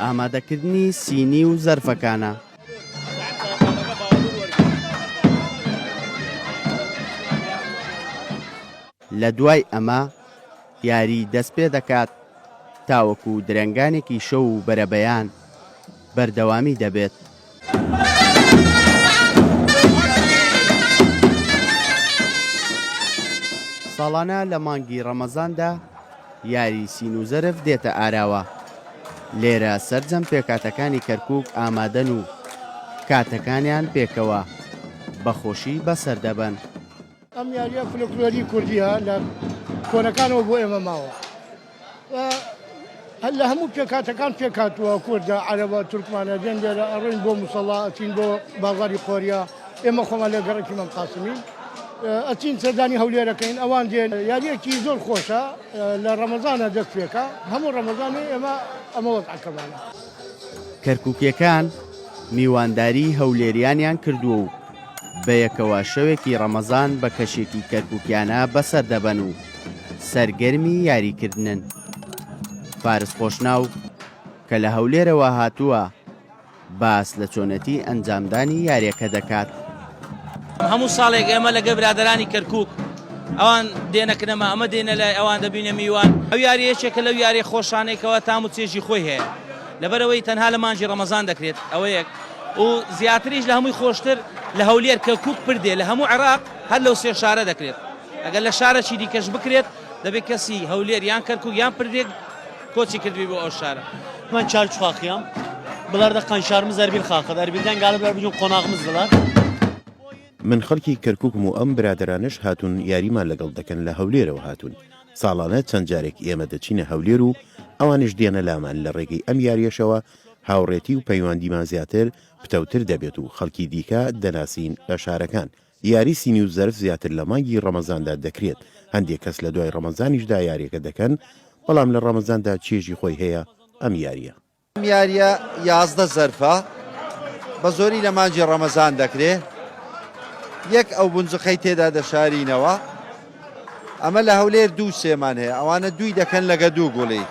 ئامادەکردنی سینی و زەرفەکانە. لە دوای ئەمە یاری دەست پێ دەکات تاوەکو درەنگانێکی شەو و بەرەبەیان بەردەوامی دەبێت. ساڵانە لە مانگی ڕەمەزاندا یاری سین و زەرف دێتە ئاراوە. لێرە سەرجەم پێکاتەکانی کەرکووک ئامادەن و کاتەکانیان پێکەوە بەخۆشی بەسەر دەبەن. ئەم یاریە فلکلۆری کوردیە لە کۆنەکانەوە بۆ ئێمە ماوە. لە هەموو پێکاتەکان پێکاتوە کوردە عەرەبە تورکمانە دێن لێرە ئەڕۆین بۆ موسەڵا ئەچین بۆ بازاڕی خۆریا ئێمە خۆمان لە گەڕێکی مەم قاسمی ئەچین سەردانی هەولێرەکەین ئەوان دێن یاریەکی زۆر خۆشە لە ڕەمەزانە دەست پێکە هەموو ڕەمەزانێ ئێمە ئەمە وەزعەکەمانە. کەرکووکیەکان میوانداری هەولێریانیان کردووە و بەیەکەوە شەوێکی ڕەمەزان بە کەشێکی کەرکووکیانە بەسەر دەبەن و سەرگەرمی یاریکردنن. فارس خۆشناو کە لە هەولێرەوە هاتووە باس لە چۆنەتی ئەنجامدانی یاریەکە دەکات. هەموو ساڵێک ئێمە لەگە برادرانی کەرکووک ئەوان دێنەکەنەمە ئەمە دێنە لای ئەوان دەبینە میوان. ئەو یاریەکێکە لەو یاری خۆشانێکەوە تام و چێژی خۆی هەیە لەبەرەوەی تەنها لە مانجی ڕەمەزان دەکرێت ئەوە یەک و زیاتریش لە هەمووی خۆشتر لە هەولێر کەرکووک پردێ لە هەموو عێراق هەر لەو سێ شارە دەکرێت. ئەگەر لە شارەکی دیکەش بکرێت دەبێت کەسی هەولێر یان کەرکووک یان پردێک کۆچی کردوی بۆ ئەو شارە. من çarçı xaxıyam. Bunlar da kanşarımız Erbil xaxıdır. Erbil'den galibler bugün konağımızdılar. من خەڵکی کەرکووکم و ئەم برادرانش هاتوون یاریمان لەگەڵ دەکەن لە هەولێرەوە هاتوون. ساڵانە چەند جارێک ئێمە دەچینە هەولێر و ئەوانش دێنە لامان لە ڕێگەی ئەم یاریەشەوە هاوڕێتی و پەیوەندیمان زیاتر پتەوتر دەبێت و خەڵکی دیکە دەناسین لە شارەکان. یاری سینی و زەرف زیاتر لە مانگی ڕەمەزاندا دەکرێت. هەندێک کەس لە دوای ڕەمەزانیشدا یاریەکە دەکەن بەڵام لە ڕەمەزاندا چێژی خۆی هەیە ئەم یاریە. ئەم یاریە 11 زەرفە بە زۆری لە مانجی ڕەمەزان دەکرێت. یەک ئەو بونجقەی تێدا دەشارینەوە ئەمە لە هەولێر دوو سێمان هەیە ئەوانە دوی دەکەن لەگە دوو گوڵی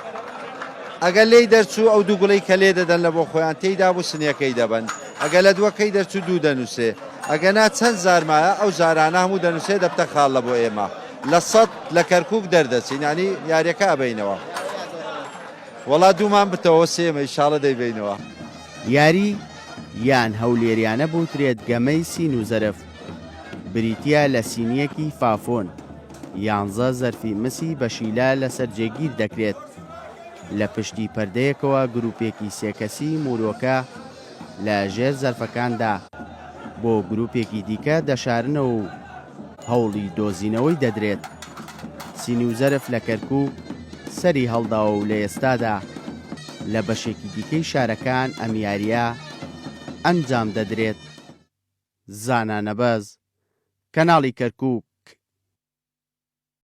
ئەگەر لێی دەرچوو ئەو دوو گوڵی کە لێ دەدەن لە بۆ خۆیان تێیدا بوو سنیەکەی دەبن ئەگەر لە دووەکەی دەرچوو دوو دەنووسێ ئەگەنا چەند زارمایە ئەو زارانە هەموو دەنووسێ دەبتە خاڵ لە بۆ ئێمە لە 100 لە کەرکووک دەردەچین ینی یاریەکە ئەبینەوە وەڵا دوومان بتەوە سێمە ئینشاڵە دەیبینەوە. یاری یان هەولێریانە بوترێت گەمەی سین و زەرف بریتیا لە سینیەکی فافۆن 11 زەرفی مسی بە شیلا لەسەر جێگیر دەکرێت. لە پشتی پەردەیەکەوە گروپێکی سێکەسی مورۆکە لە ژێر زەرفەکاندا بۆ گروپێکی دیکە دەشارنەوە و هەوڵی دۆزینەوەی دەدرێت. سینی و زەرف لە کەرکووک سەری هەڵداوە و لە ئێستادا لە بەشێکی دیکەی شارەکان ئەم یاریە ئەنجام دەدرێت. زانانەبەز کەناڵی کەرکووک